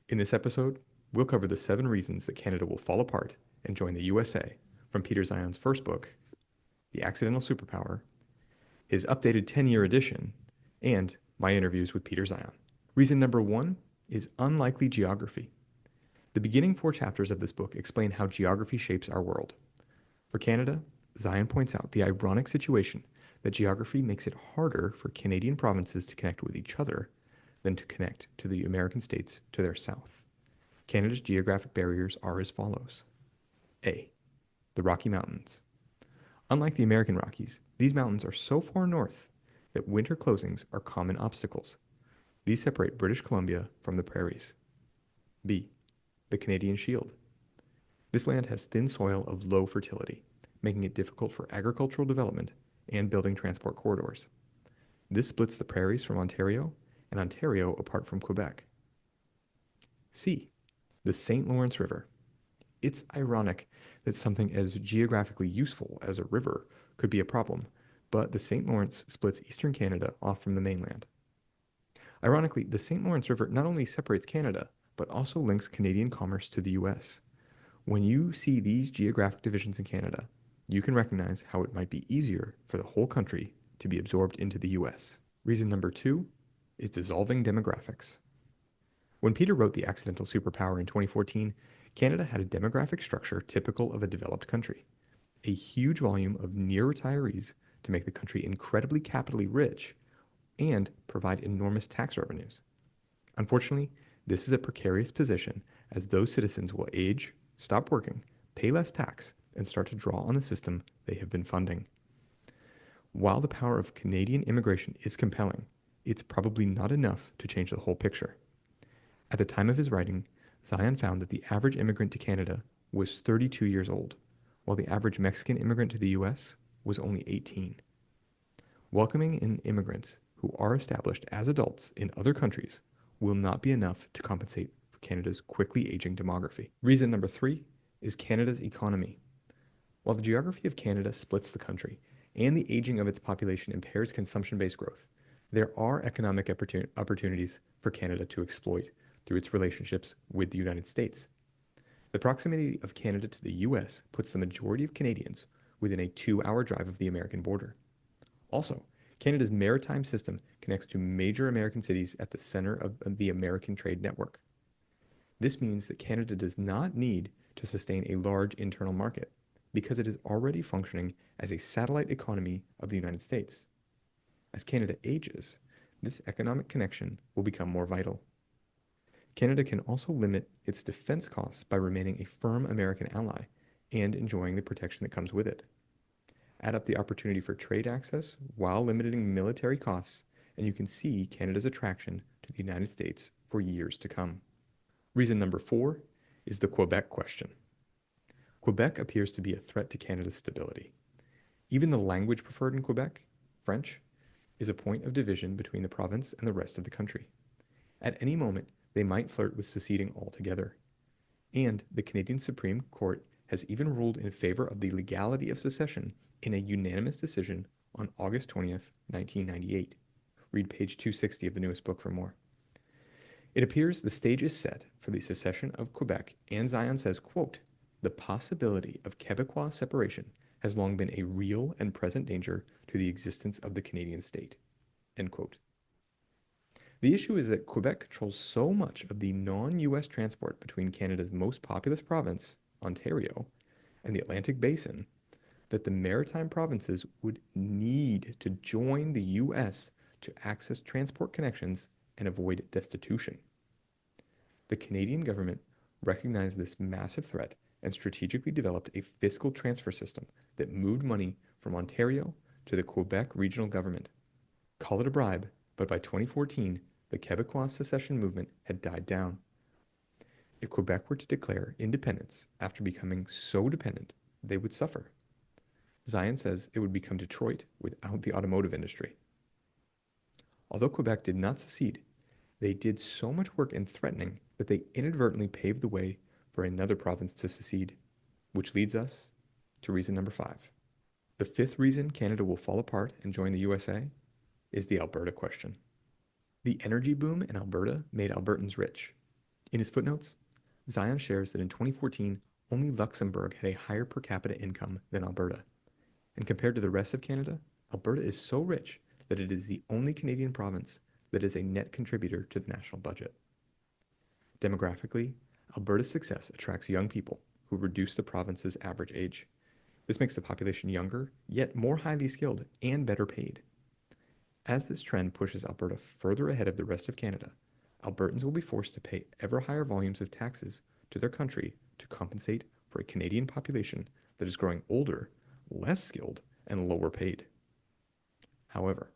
In this episode, we'll cover the 7 reasons that Canada will fall apart and join the USA from Peter Zeihan's first book, The Accidental Superpower, his updated 10-year edition, and my interviews with Peter Zeihan. Reason number 1 is unlikely geography. The beginning 4 chapters of this book explain how geography shapes our world. For Canada, Zeihan points out the ironic situation that geography makes it harder for Canadian provinces to connect with each other than to connect to the American states to their south. Canada's geographic barriers are as follows. A. The Rocky Mountains. Unlike the American Rockies, these mountains are so far north that winter closings are common obstacles. These separate British Columbia from the prairies. B. The Canadian Shield. This land has thin soil of low fertility, making it difficult for agricultural development and building transport corridors. This splits the prairies from Ontario and Ontario apart from Quebec. C. The St. Lawrence River. It's ironic that something as geographically useful as a river could be a problem, but the St. Lawrence splits eastern Canada off from the mainland. Ironically, the St. Lawrence River not only separates Canada, but also links Canadian commerce to the US. When you see these geographic divisions in Canada, you can recognize how it might be easier for the whole country to be absorbed into the US. Reason number 2 is dissolving demographics. When Peter wrote The Accidental Superpower in 2014, Canada had a demographic structure typical of a developed country. A huge volume of near retirees to make the country incredibly capitally rich and provide enormous tax revenues. Unfortunately, this is a precarious position as those citizens will age, stop working, pay less tax, and start to draw on the system they have been funding. While the power of Canadian immigration is compelling, it's probably not enough to change the whole picture. At the time of his writing, Zeihan found that the average immigrant to Canada was 32 years old, while the average Mexican immigrant to the US was only 18. Welcoming in immigrants who are established as adults in other countries will not be enough to compensate for Canada's quickly aging demography. Reason number 3 is Canada's economy. While the geography of Canada splits the country and the aging of its population impairs consumption-based growth, there are economic opportunities for Canada to exploit through its relationships with the United States. The proximity of Canada to the US puts the majority of Canadians within a 2-hour drive of the American border. Also, Canada's maritime system connects to major American cities at the center of the American trade network. This means that Canada does not need to sustain a large internal market because it is already functioning as a satellite economy of the United States. As Canada ages, this economic connection will become more vital. Canada can also limit its defense costs by remaining a firm American ally and enjoying the protection that comes with it. Add up the opportunity for trade access while limiting military costs, and you can see Canada's attraction to the United States for years to come. Reason number 4 is the Quebec Question. Quebec appears to be a threat to Canada's stability. Even the language preferred in Quebec, French, is a point of division between the province and the rest of the country. At any moment, they might flirt with seceding altogether. And the Canadian Supreme Court has even ruled in favor of the legality of secession in a unanimous decision on August 20th, 1998. Read page 260 of the newest book for more. It appears the stage is set for the secession of Quebec, and Zeihan says, quote, "The possibility of Quebecois separation has long been a real and present danger to the existence of the Canadian state." End quote. The issue is that Quebec controls so much of the non-US transport between Canada's most populous province, Ontario, and the Atlantic Basin, that the maritime provinces would need to join the US to access transport connections and avoid destitution. The Canadian government recognized this massive threat and strategically developed a fiscal transfer system that moved money from Ontario to the Quebec regional government. Call it a bribe, but by 2014, the Quebecois secession movement had died down. If Quebec were to declare independence after becoming so dependent, they would suffer. Zeihan says it would become Detroit without the automotive industry. Although Quebec did not secede, they did so much work in threatening that they inadvertently paved the way for another province to secede, which leads us to reason number 5. The 5th reason Canada will fall apart and join the USA is the Alberta Question. The energy boom in Alberta made Albertans rich. In his footnotes, Zeihan shares that in 2014, only Luxembourg had a higher per capita income than Alberta. And compared to the rest of Canada, Alberta is so rich that it is the only Canadian province that is a net contributor to the national budget. Demographically, Alberta's success attracts young people who reduce the province's average age. This makes the population younger, yet more highly skilled and better paid. As this trend pushes Alberta further ahead of the rest of Canada, Albertans will be forced to pay ever higher volumes of taxes to their country to compensate for a Canadian population that is growing older, less skilled, and lower paid. However,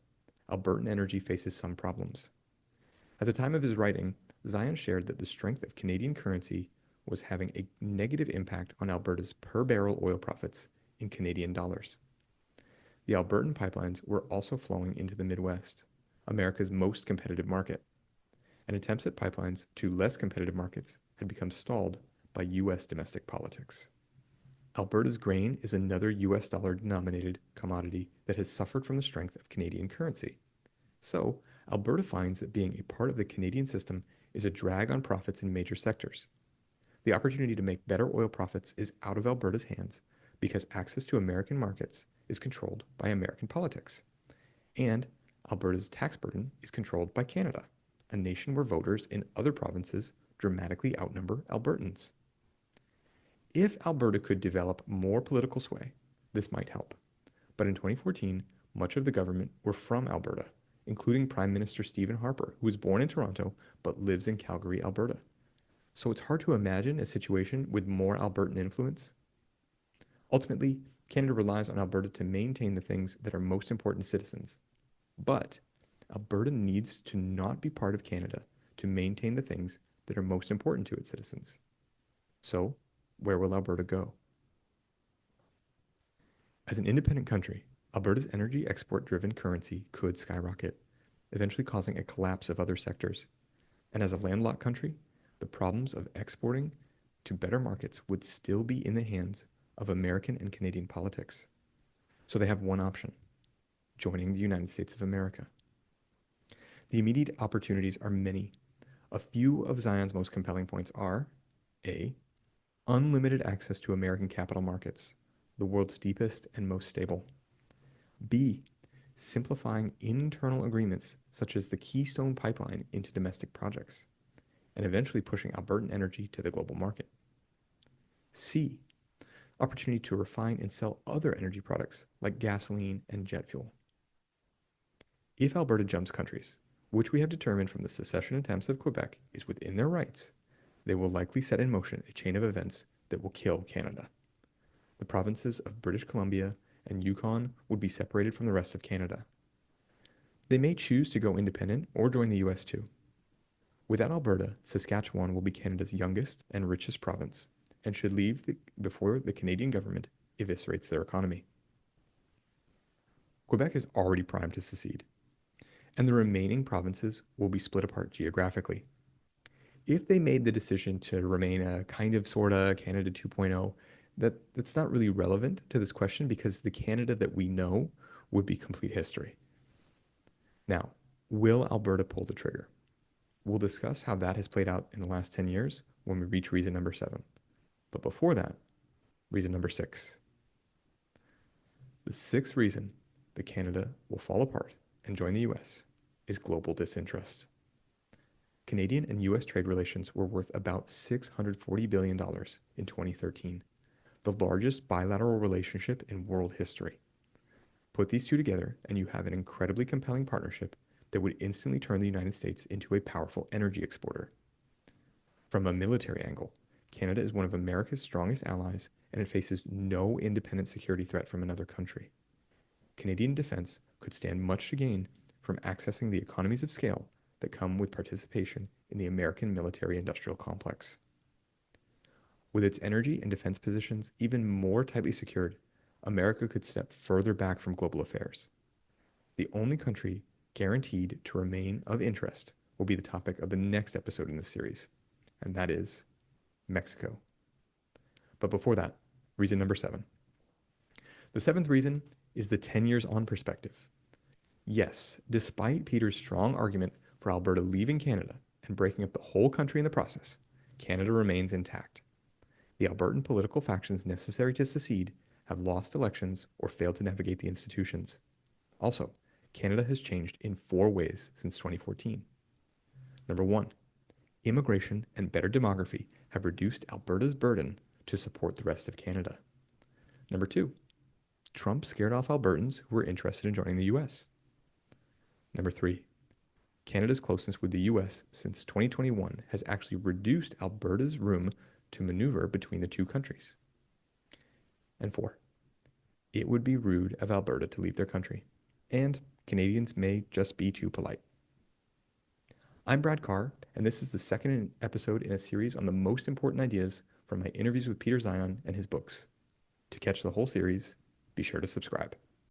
Albertan energy faces some problems. At the time of his writing, Zeihan shared that the strength of Canadian currency was having a negative impact on Alberta's per barrel oil profits in Canadian dollars. The Albertan pipelines were also flowing into the Midwest, America's most competitive market, and attempts at pipelines to less competitive markets had become stalled by U.S. domestic politics. Alberta's grain is another US dollar denominated commodity that has suffered from the strength of Canadian currency. So, Alberta finds that being a part of the Canadian system is a drag on profits in major sectors. The opportunity to make better oil profits is out of Alberta's hands because access to American markets is controlled by American politics. And Alberta's tax burden is controlled by Canada, a nation where voters in other provinces dramatically outnumber Albertans. If Alberta could develop more political sway, this might help. But in 2014, much of the government were from Alberta, including Prime Minister Stephen Harper, who was born in Toronto but lives in Calgary, Alberta. So it's hard to imagine a situation with more Albertan influence. Ultimately, Canada relies on Alberta to maintain the things that are most important to citizens. But Alberta needs to not be part of Canada to maintain the things that are most important to its citizens. So, where will Alberta go? As an independent country, Alberta's energy export-driven currency could skyrocket, eventually causing a collapse of other sectors. And as a landlocked country, the problems of exporting to better markets would still be in the hands of American and Canadian politics. So they have one option: joining the United States of America. The immediate opportunities are many. A few of Zeihan's most compelling points are: A, unlimited access to American capital markets, the world's deepest and most stable. B, simplifying internal agreements such as the Keystone Pipeline into domestic projects, and eventually pushing Albertan energy to the global market. C, opportunity to refine and sell other energy products like gasoline and jet fuel. If Alberta jumps countries, which we have determined from the secession attempts of Quebec is within their rights, they will likely set in motion a chain of events that will kill Canada. The provinces of British Columbia and Yukon would be separated from the rest of Canada. They may choose to go independent or join the US too. Without Alberta, Saskatchewan will be Canada's youngest and richest province and should leave before the Canadian government eviscerates their economy. Quebec is already primed to secede, and the remaining provinces will be split apart geographically. If they made the decision to remain a kind of sorta Canada 2.0, that's not really relevant to this question because the Canada that we know would be complete history. Now, will Alberta pull the trigger? We'll discuss how that has played out in the last 10 years when we reach reason number 7. But before that, reason number 6. The sixth reason that Canada will fall apart and join the US is global disinterest. Canadian and US trade relations were worth about $640 billion in 2013, the largest bilateral relationship in world history. Put these two together and you have an incredibly compelling partnership that would instantly turn the United States into a powerful energy exporter. From a military angle, Canada is one of America's strongest allies and it faces no independent security threat from another country. Canadian defense could stand much to gain from accessing the economies of scale that come with participation in the American military-industrial complex. With its energy and defense positions even more tightly secured, America could step further back from global affairs. The only country guaranteed to remain of interest will be the topic of the next episode in this series, and that is Mexico. But before that, reason number 7. The 7th reason is the 10 years on perspective. Yes, despite Peter's strong argument for Alberta leaving Canada and breaking up the whole country in the process, Canada remains intact. The Albertan political factions necessary to secede have lost elections or failed to navigate the institutions. Also, Canada has changed in 4 ways since 2014. Number 1, immigration and better demography have reduced Alberta's burden to support the rest of Canada. Number 2, Trump scared off Albertans who were interested in joining the US. Number 3, Canada's closeness with the US since 2021 has actually reduced Alberta's room to maneuver between the two countries. And 4, it would be rude of Alberta to leave their country, and Canadians may just be too polite. I'm Brad Carr, and this is the second episode in a series on the most important ideas from my interviews with Peter Zeihan and his books. To catch the whole series, be sure to subscribe.